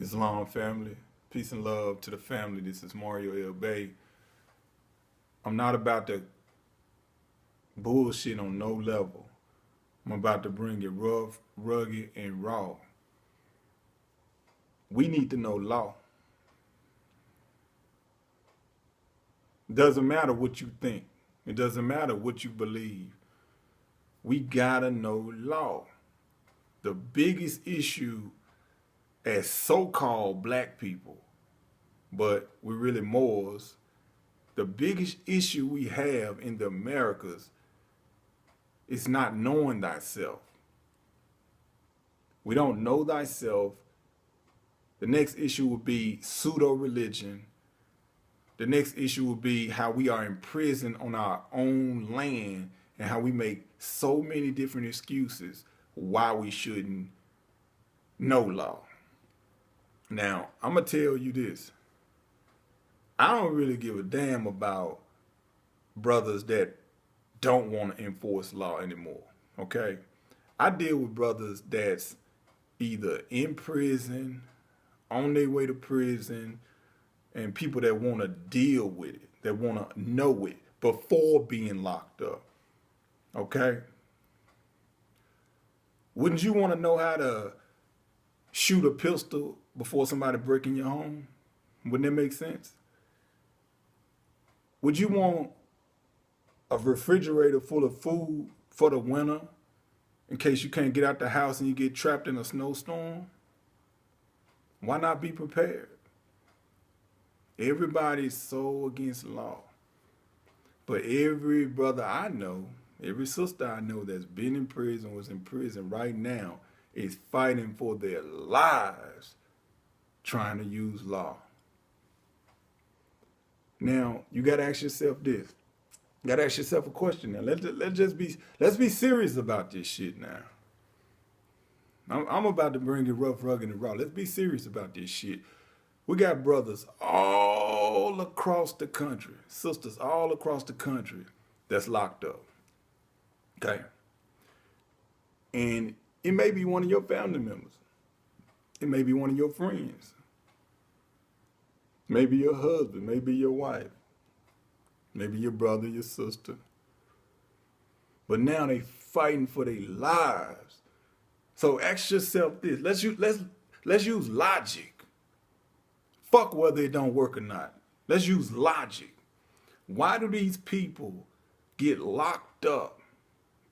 Islam family. Peace and love to the family. This is Moreno Bey. I'm not about to bullshit on no level. I'm about to bring it rough, rugged, and raw. We need to know law. Doesn't matter what you think. It doesn't matter what you believe. We gotta know law. The biggest issue as so-called black people, but we're really Moors, the biggest issue we have in the Americas is not knowing thyself. We don't know thyself. The next issue would be pseudo-religion. The next issue would be how we are imprisoned on our own land and how we make so many different excuses why we shouldn't know law. Now, I'm going to tell you this. I don't really give a damn about brothers that don't want to enforce law anymore, okay? I deal with brothers that's either in prison, on their way to prison, and people that want to deal with it, that want to know it before being locked up, okay? Wouldn't you want to know how to shoot a pistol before somebody breaking your home? Wouldn't that make sense? Would you want a refrigerator full of food for the winter in case you can't get out the house and you get trapped in a snowstorm? Why not be prepared? Everybody's so against law. But every brother I know, every sister I know that's been in prison, was in prison right now, is fighting for their lives trying to use law. Now, you got to ask yourself this. You got to ask yourself a question now. Let's be serious about this shit now. I'm about to bring it rough, rugged, and raw. Let's be serious about this shit. We got brothers all across the country, sisters all across the country that's locked up. Okay? And it may be one of your family members. It may be one of your friends. Maybe your husband, maybe your wife, maybe your brother, your sister. But now they fighting for their lives. So ask yourself this. Let's use logic. Fuck whether it don't work or not. Let's use logic. Why do these people get locked up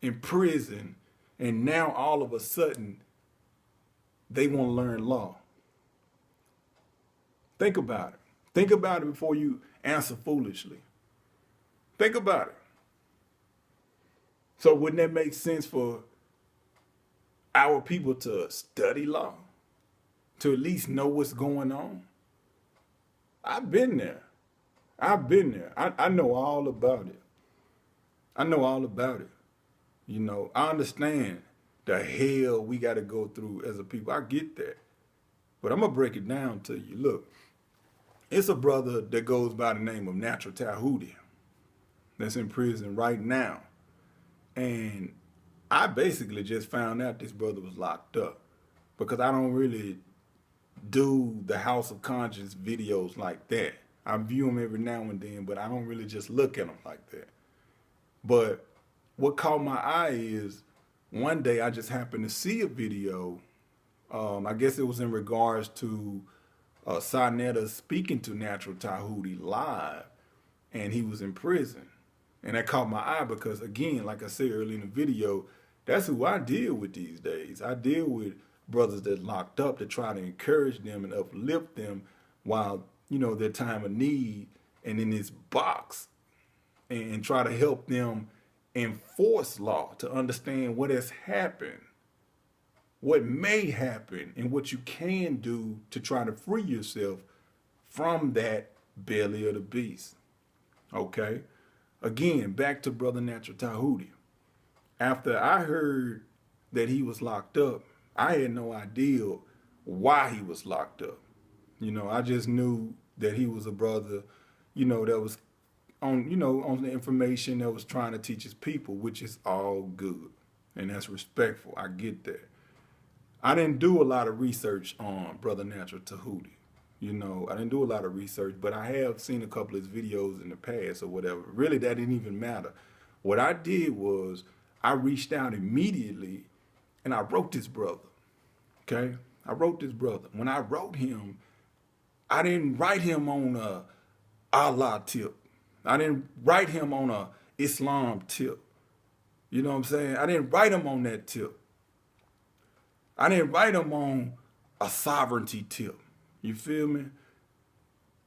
in prison and now all of a sudden they want to learn law? Think about it. Think about it before you answer foolishly. Think about it. So wouldn't that make sense for our people to study law? To at least know what's going on? I've been there. I know all about it. I know all about it. You know, I understand the hell we got to go through as a people. I get that. But I'm going to break it down to you. Look, it's a brother that goes by the name of Natural Tahuti that's in prison right now. And I basically just found out this brother was locked up because I don't really do the House of Conscience videos like that. I view them every now and then, but I don't really just look at them like that. But what caught my eye is one day I just happened to see a video. I guess it was in regards to Sarnetta speaking to Natural Tahuti live, and he was in prison. And that caught my eye because, again, like I said earlier in the video, that's who I deal with these days. I deal with brothers that locked up to try to encourage them and uplift them while, you know, their time of need and in this box, and try to help them enforce law, to understand what has happened, what may happen, and what you can do to try to free yourself from that belly of the beast. Okay? Again, back to Brother Natural Tahuti. After I heard that he was locked up, I had no idea why he was locked up. You know, I just knew that he was a brother, you know, that was on, you know, on the information that was trying to teach his people, which is all good. And that's respectful. I get that. I didn't do a lot of research on Brother Natural Tahuti. You know, I didn't do a lot of research, but I have seen a couple of his videos in the past or whatever. Really, that didn't even matter. What I did was I reached out immediately and I wrote this brother. Okay? I wrote this brother. When I wrote him, I didn't write him on a Allah tip. I didn't write him on a Islam tip. You know what I'm saying? I didn't write him on that tip. I didn't write him on a sovereignty tip. You feel me?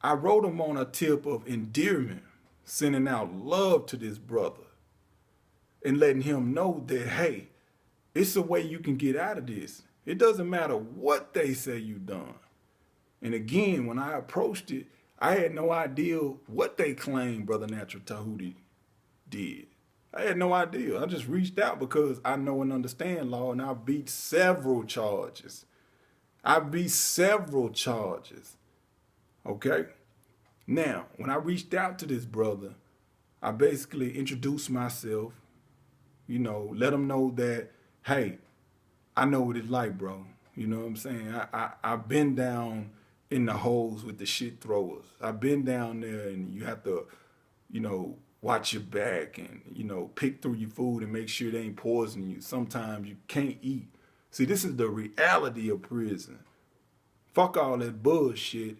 I wrote him on a tip of endearment, sending out love to this brother and letting him know that, hey, it's a way you can get out of this. It doesn't matter what they say you done. And again, when I approached it, I had no idea what they claimed Brother Natural Tahuti did. I had no idea. I just reached out because I know and understand law, and I beat several charges. Okay? Now, when I reached out to this brother, I basically introduced myself, you know, let him know that, hey, I know what it's like, bro. You know what I'm saying? I've been down in the holes with the shit throwers. I've been down there, and you have to, you know, watch your back and, you know, pick through your food and make sure they ain't poisoning you. Sometimes you can't eat. See, this is the reality of prison. Fuck all that bullshit.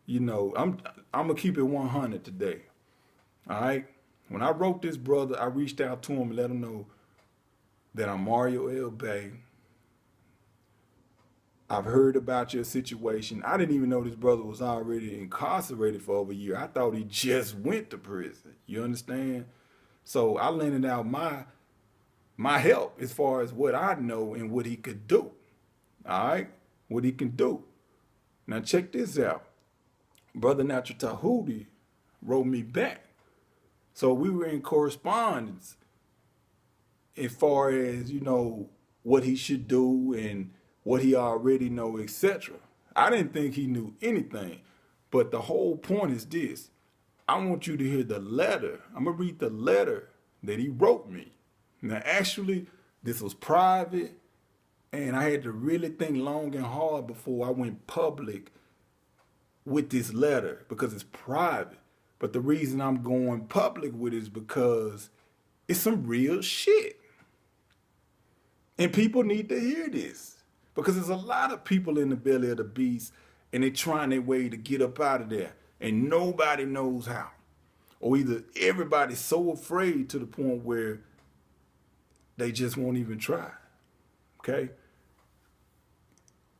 You know, I'm gonna keep it 100 today. All right? When I wrote this brother, I reached out to him and let him know that I'm Moreno Bey. I've heard about your situation. I didn't even know this brother was already incarcerated for over a year. I thought he just went to prison. You understand? So I lended out my help as far as what I know and what he could do. All right? What he can do. Now check this out. Brother Natural Tahuti wrote me back. So we were in correspondence as far as, you know, what he should do and what he already know, etc. I didn't think he knew anything. But the whole point is this. I want you to hear the letter. I'm going to read the letter that he wrote me. Now, actually, this was private, and I had to really think long and hard before I went public with this letter because it's private. But the reason I'm going public with it is because it's some real shit. And people need to hear this. Because there's a lot of people in the belly of the beast and they're trying their way to get up out of there. And nobody knows how. Or either everybody's so afraid to the point where they just won't even try. Okay?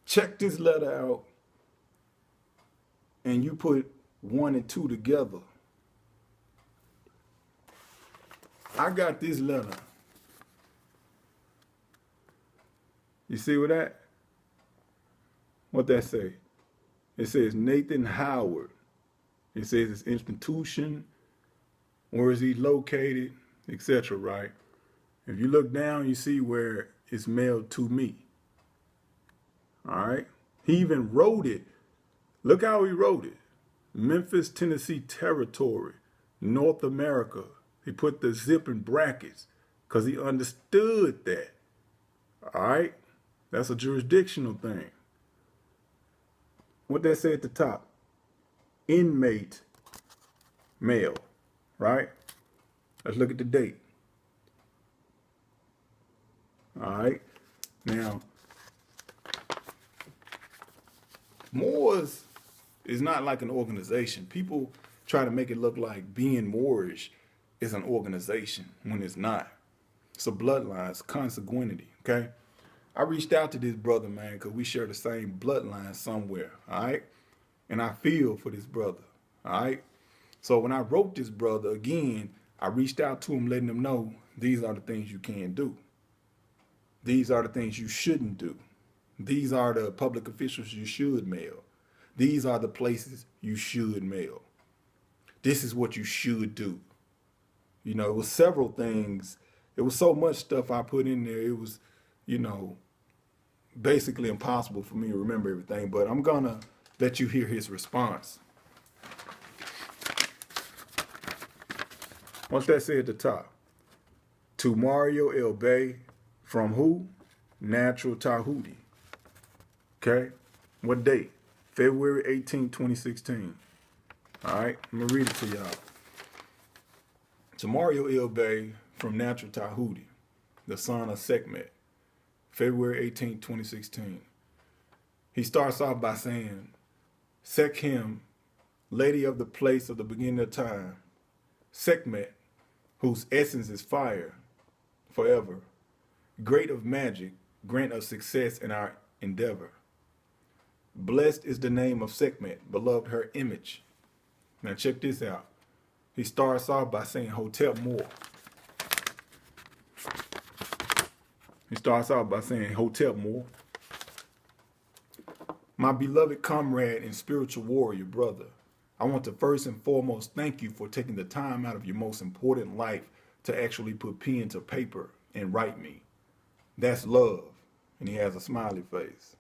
Check this letter out. And you put 1 and 2 together. I got this letter. You see what that? What that say? It says Nathan Howard. It says his institution, where is he located, etc. Right? If you look down, you see where it's mailed to me. All right? He even wrote it. Look how he wrote it. Memphis, Tennessee territory, North America. He put the zip in brackets because he understood that. All right? That's a jurisdictional thing. What that say at the top? Inmate mail, right? Let's look at the date. All right. Now, Moors is not like an organization. People try to make it look like being Moorish is an organization when it's not. It's a bloodline, it's consanguinity, okay? I reached out to this brother, man, because we share the same bloodline somewhere, all right? And I feel for this brother, all right? So when I wrote this brother, again, I reached out to him, letting him know these are the things you can do. These are the things you shouldn't do. These are the public officials you should mail. These are the places you should mail. This is what you should do. You know, it was several things. It was so much stuff I put in there. It was, you know, basically impossible for me to remember everything. But I'm going to let you hear his response. What's that say at the top? To Moreno Bey from who? Natural Tahuti. Okay? What date? February 18, 2016. All right? I'm going to read it to y'all. To Moreno Bey from natural Tahuti, the son of Sekhmet, February 18, 2016. He starts off by saying, Sekhem, lady of the place of the beginning of time, Sekhmet, whose essence is fire, forever, great of magic, grant us success in our endeavor. Blessed is the name of Sekhmet, beloved her image. Now check this out. He starts off by saying Hotep Moor. He starts off by saying Hotep Moor. My beloved comrade and spiritual warrior brother, I want to first and foremost thank you for taking the time out of your most important life to actually put pen to paper and write me. That's love. And he has a smiley face.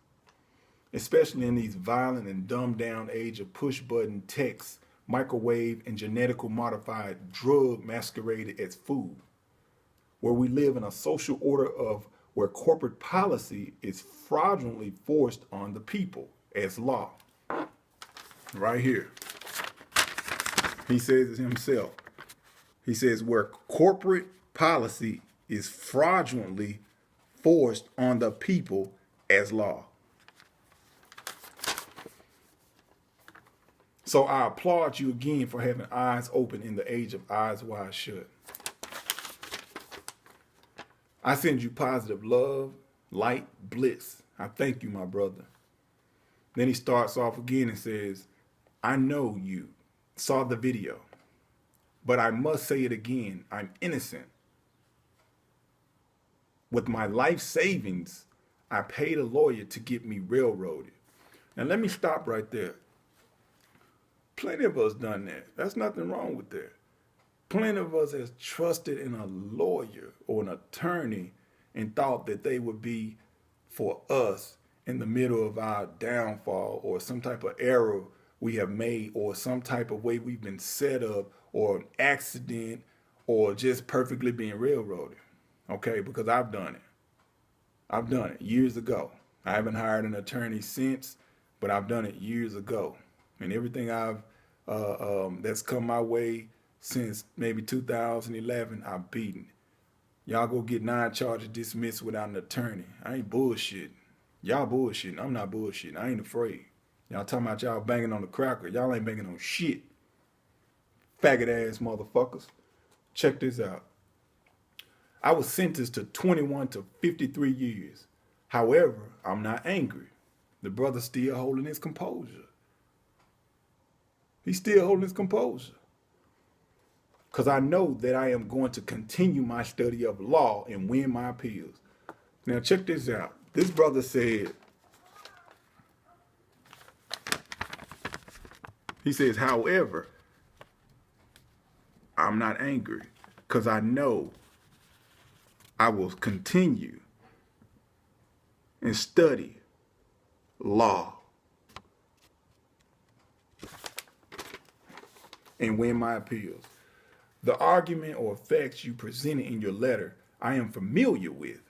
Especially in these violent and dumbed down age of push button text, microwave and genetically modified drug masqueraded as food, where we live in a social order of where corporate policy is fraudulently forced on the people as law. Right here. He says it himself. He says where corporate policy is fraudulently forced on the people as law. So I applaud you again for having eyes open in the age of eyes wide shut. I send you positive love, light, bliss. I thank you, my brother. Then he starts off again and says, I know you saw the video, but I must say it again. I'm innocent. With my life savings, I paid a lawyer to get me railroaded. Now let me stop right there. Plenty of us done that. That's nothing wrong with that. Plenty of us has trusted in a lawyer or an attorney and thought that they would be for us in the middle of our downfall or some type of error we have made or some type of way we've been set up or an accident or just perfectly being railroaded. Okay, because I've done it. I've done it years ago. I haven't hired an attorney since, but I've done it years ago. And everything I've that's come my way since maybe 2011, I've beaten. Y'all go get 9 charges dismissed without an attorney. I ain't bullshitting. Y'all bullshitting. I'm not bullshitting. I ain't afraid. Y'all talking about y'all banging on the cracker. Y'all ain't banging on shit. Faggot ass motherfuckers. Check this out. I was sentenced to 21 to 53 years. However, I'm not angry. The brother's still holding his composure. He's still holding his composure. Because I know that I am going to continue my study of law and win my appeals. Now check this out. This brother said, he says, however, I'm not angry because I know I will continue and study law and win my appeals. The argument or facts you presented in your letter, I am familiar with.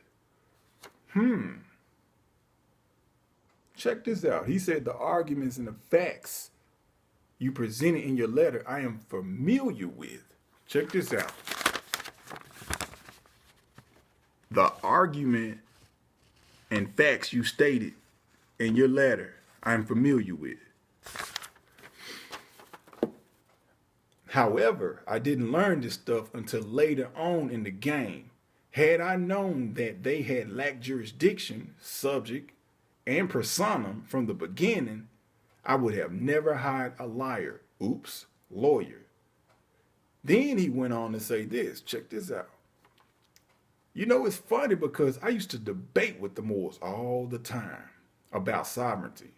Check this out. He said the arguments and the facts you presented in your letter, I am familiar with. Check this out. The argument and facts you stated in your letter, I am familiar with. However, I didn't learn this stuff until later on in the game. Had I known that they had lacked jurisdiction, subject, and personam from the beginning, I would have never hired a liar, lawyer. Then he went on to say this, check this out. You know, it's funny because I used to debate with the Moors all the time about sovereignty.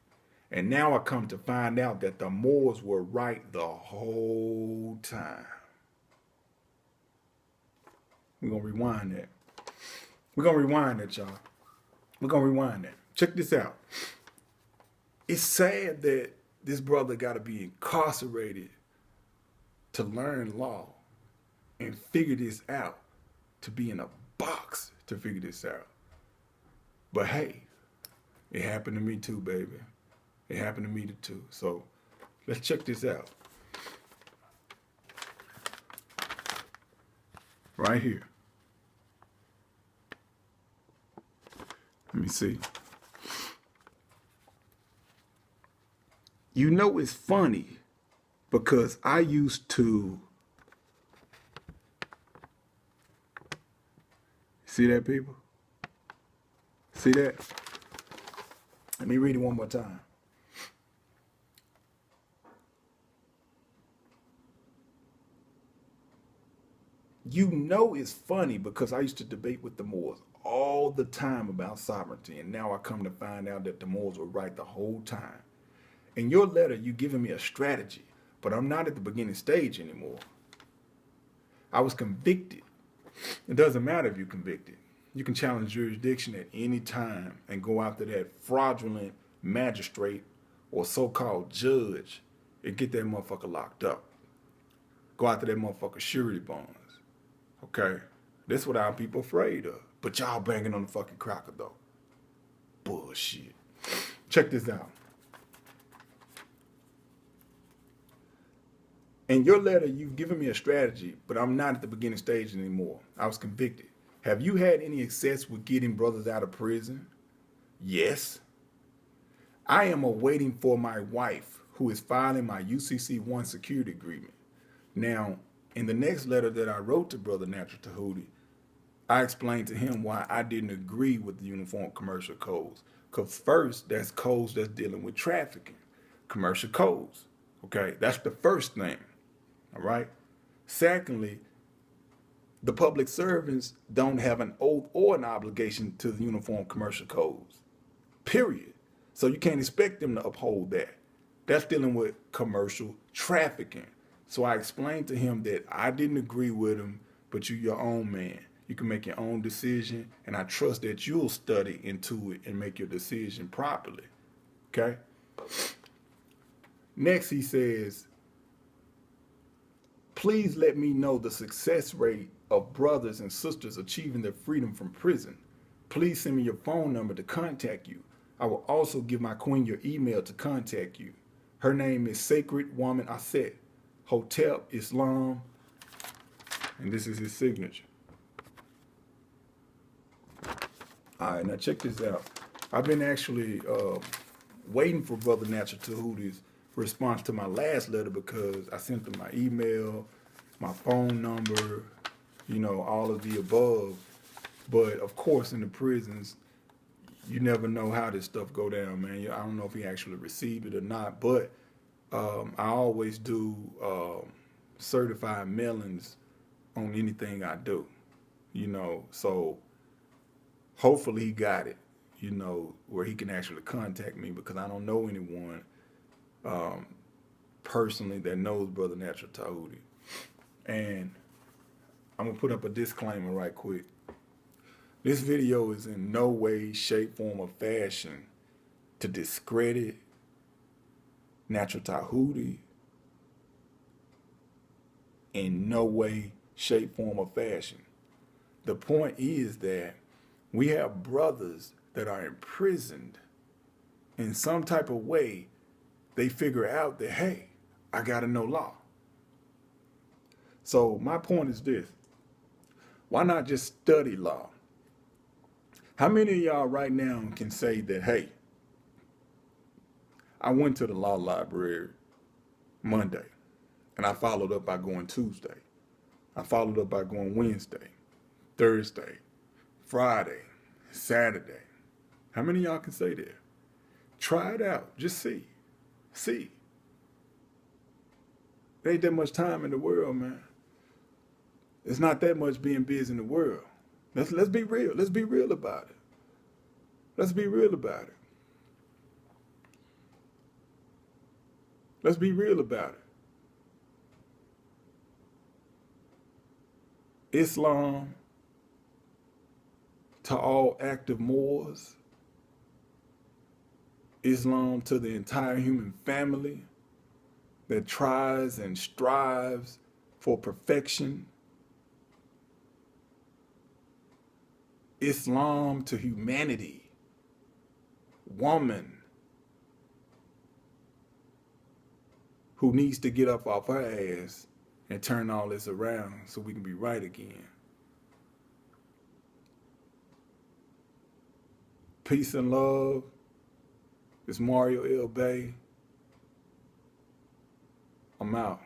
And now I come to find out that the Moors were right the whole time. We're going to rewind that. We're going to rewind that, y'all. We're going to rewind that. Check this out. It's sad that this brother got to be incarcerated to learn law and figure this out, to be in a box to figure this out. But hey, It happened to me too, baby. It happened to me too. So let's check this out. Right here. Let me see. You know, it's funny because I used to, see that, people? See that? Let me read it one more time. You know, it's funny because I used to debate with the Moors all the time about sovereignty, and now I come to find out that the Moors were right the whole time. In your letter, you giving me a strategy, but I'm not at the beginning stage anymore. I was convicted. It doesn't matter if you're convicted. You can challenge jurisdiction at any time and go after that fraudulent magistrate or so-called judge and get that motherfucker locked up. Go after that motherfucker surety bonds. Okay? That's what our people afraid of. But y'all banging on the fucking cracker though. Bullshit. Check this out. In your letter, you've given me a strategy, but I'm not at the beginning stage anymore. I was convicted. Have you had any success with getting brothers out of prison? Yes. I am awaiting for my wife, who is filing my UCC-1 security agreement. Now, in the next letter that I wrote to Brother Natural Tahuti, I explained to him why I didn't agree with the Uniform Commercial Codes. Because first, that's codes that's dealing with trafficking. Commercial codes. Okay, that's the first thing. All right. Secondly, the public servants don't have an oath or an obligation to the Uniform Commercial Codes. Period. So you can't expect them to uphold that. That's dealing with commercial trafficking. So I explained to him that I didn't agree with him, but you're your own man. You can make your own decision, and I trust that you'll study into it and make your decision properly. Okay? Next, he says, please let me know the success rate of brothers and sisters achieving their freedom from prison. Please send me your phone number to contact you. I will also give my queen your email to contact you. Her name is Sacred Woman Aset, Hotel Islam, and this is his signature. All right, now check this out. I've been actually waiting for Brother Natural Tahuti's response to my last letter because I sent him my email, my phone number, you know, all of the above. But of course, in the prisons, you never know how this stuff go down, man. I don't know if he actually received it or not, but I always do certified mailings on anything I do, you know. So hopefully he got it, you know, where he can actually contact me because I don't know anyone personally that knows Brother Natural Tahuti. And I'm going to put up a disclaimer right quick. This video is in no way, shape, form, or fashion to discredit Natural Tahuti. In no way, shape, form, or fashion. The point is that we have brothers that are imprisoned in some type of way. They figure out that, hey, I got to know law. So my point is this. Why not just study law? How many of y'all right now can say that, hey, I went to the law library Monday, and I followed up by going Tuesday. I followed up by going Wednesday, Thursday, Friday, Saturday. How many of y'all can say that? Try it out. Just see. See. There ain't that much time in the world, man. It's not that much being busy in the world. Let's be real. Let's be real about it. Let's be real about it. Let's be real about it. Islam to all active Moors. Islam to the entire human family that tries and strives for perfection. Islam to humanity, woman who needs to get up off her ass and turn all this around so we can be right again. Peace and love. It's Moreno Bey. I'm out.